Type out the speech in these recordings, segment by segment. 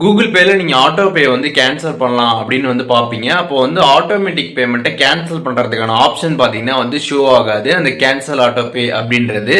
Google பேல நீங்க auto pay வந்து கேன்சல் பண்ணலாம் அப்படின்னு வந்து பாப்பீங்க. அப்போ வந்து ஆட்டோமேட்டிக் பேமெண்ட்டை கேன்சல் பண்றதுக்கான ஆப்ஷன் பாத்தீங்கன்னா வந்து ஷோ ஆகாது. அந்த கேன்சல் ஆட்டோ பே அப்படின்றது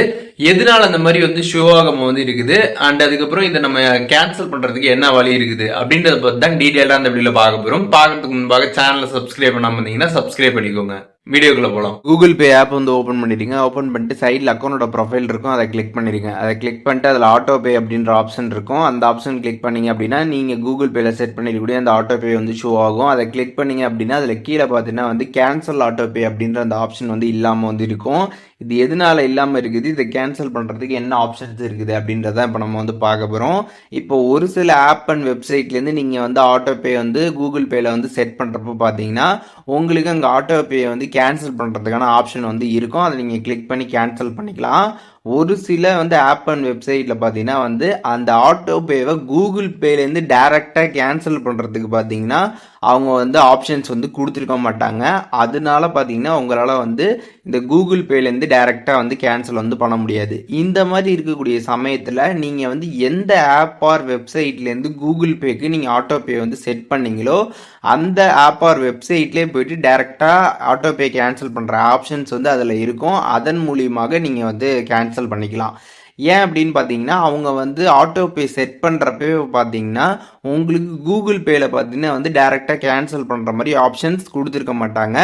எதனால அந்த மாதிரி வந்து ஷோ ஆகாம வந்து இருக்குது அண்ட் அதுக்கப்புறம் இதை நம்ம கேன்சல் பண்றதுக்கு என்ன வழி இருக்குது அப்படின்றத பத்தி தான் டீடைலா அந்த வீடியோல பார்க்க போறோம். பார்க்கறதுக்கு முன்பாக சேனலை சப்ஸ்கிரைப் பண்ணாம இருந்தீங்கன்னா சப்ஸ்கிரைப் பண்ணிக்கோங்க. வீடியோக்குள்ள போகலாம். கூகுள் பே ஆப் வந்து ஓப்பன் பண்ணிடுங்க. ஓப்பன் பண்ணிட்டு சைடில் அக்கௌண்டோட ப்ரொஃபைல் இருக்கும், அதை கிளிக் பண்ணிடுங்க. அதை கிளிக் பண்ணிட்டு அதில் ஆட்டோ பே அப்படின்ற ஆப்ஷன் இருக்கும். அந்த ஆப்ஷன் கிளிக் பண்ணீங்க அப்படின்னா நீங்கள் கூகுள் பேல செட் பண்ணிருக்கக்கூடிய அந்த ஆட்டோ பே வந்து ஷோ ஆகும். அதை கிளிக் பண்ணீங்க அப்படின்னா அதில் கீழே பார்த்தீங்கன்னா வந்து கேன்சல் ஆட்டோ பே அப்படின்ற அந்த ஆப்ஷன் வந்து இல்லாமல் வந்து இருக்கும். இது எதனால இல்லாமல் இருக்குது, இதை கேன்சல் பண்ணுறதுக்கு என்ன ஆப்ஷன்ஸ் இருக்குது அப்படின்றத இப்போ நம்ம வந்து பார்க்க போகிறோம். இப்போ ஒரு சில ஆப் அண்ட் வெப்சைட்லேருந்து நீங்கள் வந்து ஆட்டோ பே வந்து கூகுள் பேல வந்து செட் பண்ணுறப்போ பார்த்தீங்கன்னா உங்களுக்கு அங்கே ஆட்டோ பே வந்து கேன்சல் பண்ணுறதுக்கான ஆப்ஷன் வந்து இருக்கும். அதை நீங்கள் கிளிக் பண்ணி கேன்சல் பண்ணிக்கலாம். ஒரு சில வந்து ஆப் அண்ட் வெப்சைட்டில் பார்த்தீங்கன்னா வந்து அந்த ஆட்டோ பேவை கூகுள் பேலேருந்து டைரெக்டாக கேன்சல் பண்ணுறதுக்கு பார்த்தீங்கன்னா அவங்க வந்து ஆப்ஷன்ஸ் வந்து கொடுத்துருக்க மாட்டாங்க. அதனால பார்த்தீங்கன்னா உங்களால் வந்து இந்த கூகுள் பேலேருந்து டைரெக்டாக வந்து கேன்சல் வந்து பண்ண முடியாது. இந்த மாதிரி இருக்கக்கூடிய சமயத்தில் நீங்கள் வந்து எந்த ஆப் ஆர் வெப்சைட்லேருந்து கூகுள் பேக்கு நீங்கள் ஆட்டோ பே வந்து செட் பண்ணீங்களோ அந்த ஆப் ஆர் வெப்சைட்லேயே போயிட்டு டைரெக்டாக ஆட்டோ பே கேன்சல் பண்ணுற ஆப்ஷன்ஸ் வந்து அதில் இருக்கும். அதன் மூலியமாக நீங்கள் வந்து கேன்சல் பண்ணிக்கலாம். ஏன் அப்படின்னு பார்த்தீங்கன்னா அவங்க வந்து ஆட்டோ பே செட் பண்ணுறப்பவே பார்த்தீங்கன்னா உங்களுக்கு கூகுள் பேல பார்த்தீங்கன்னா வந்து டைரெக்டாக கேன்சல் பண்ணுற மாதிரி ஆப்ஷன்ஸ் கொடுத்துருக்க மாட்டாங்க.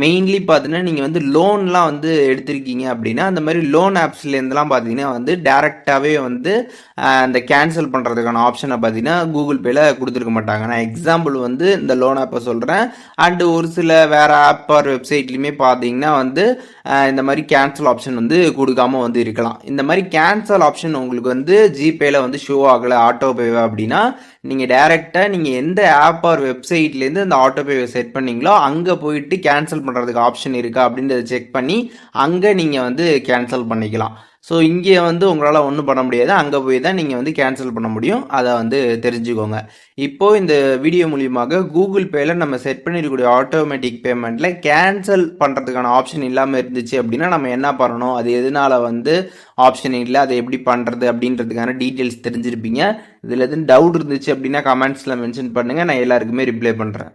மெயின்லி பார்த்தீங்கன்னா நீங்கள் வந்து லோன்லாம் வந்து எடுத்திருக்கீங்க அப்படின்னா அந்த மாதிரி லோன் ஆப்ஸ்லேருந்துலாம் பார்த்தீங்கன்னா வந்து டைரெக்டாகவே வந்து அந்த கேன்சல் பண்ணுறதுக்கான ஆப்ஷனை பார்த்தீங்கன்னா கூகுள் பேல கொடுத்துருக்க மாட்டாங்க. நான் எக்ஸாம்பிள் வந்து இந்த லோன் ஆப்பை சொல்கிறேன். அண்டு ஒரு சில வேறு ஆப் ஆர் வெப்சைட்லையுமே பார்த்தீங்கன்னா வந்து இந்த மாதிரி கேன்சல் ஆப்ஷன் வந்து கொடுக்காம வந்து இருக்கலாம். இந்த மாதிரி கேன்சல் ஆப்ஷன் உங்களுக்கு வந்து ஜிபேல வந்து ஷோ ஆகலை ஆட்டோ பேவை அப்படின்னா நீங்கள் டைரெக்டாக நீங்கள் எந்த ஆப் ஆர் வெப்சைட்லேருந்து அந்த ஆட்டோ பேவை செட் பண்ணீங்களோ அங்கே போயிட்டு கேன்சல் பண்ணுறதுக்கு ஆப்ஷன் இருக்கா அப்படின்றத செக் பண்ணி அங்கே நீங்கள் வந்து கேன்சல் பண்ணிக்கலாம். ஸோ இங்கே வந்து உங்களால் ஒன்றும் பண்ண முடியாது, அங்கே போய் தான் நீங்கள் வந்து கேன்சல் பண்ண முடியும். அதை வந்து தெரிஞ்சுக்கோங்க. இப்போது இந்த வீடியோ மூலியமாக கூகுள் பேல நம்ம செட் பண்ணிருக்கக்கூடிய ஆட்டோமேட்டிக் பேமெண்ட்டில் கேன்சல் பண்ணுறதுக்கான ஆப்ஷன் இல்லாமல் இருந்துச்சு அப்படின்னா நம்ம என்ன பண்ணணும், அது எதனால வந்து ஆப்ஷன் இல்லை, அதை எப்படி பண்ணுறது அப்படின்றதுக்கான டீட்டெயில்ஸ் தெரிஞ்சிருப்பீங்க. இதில் எதுவும் டவுட் இருந்துச்சு அப்படின்னா கமெண்ட்ஸில் மென்ஷன் பண்ணுங்கள், நான் எல்லாருக்குமே ரிப்ளை பண்ணுறேன்.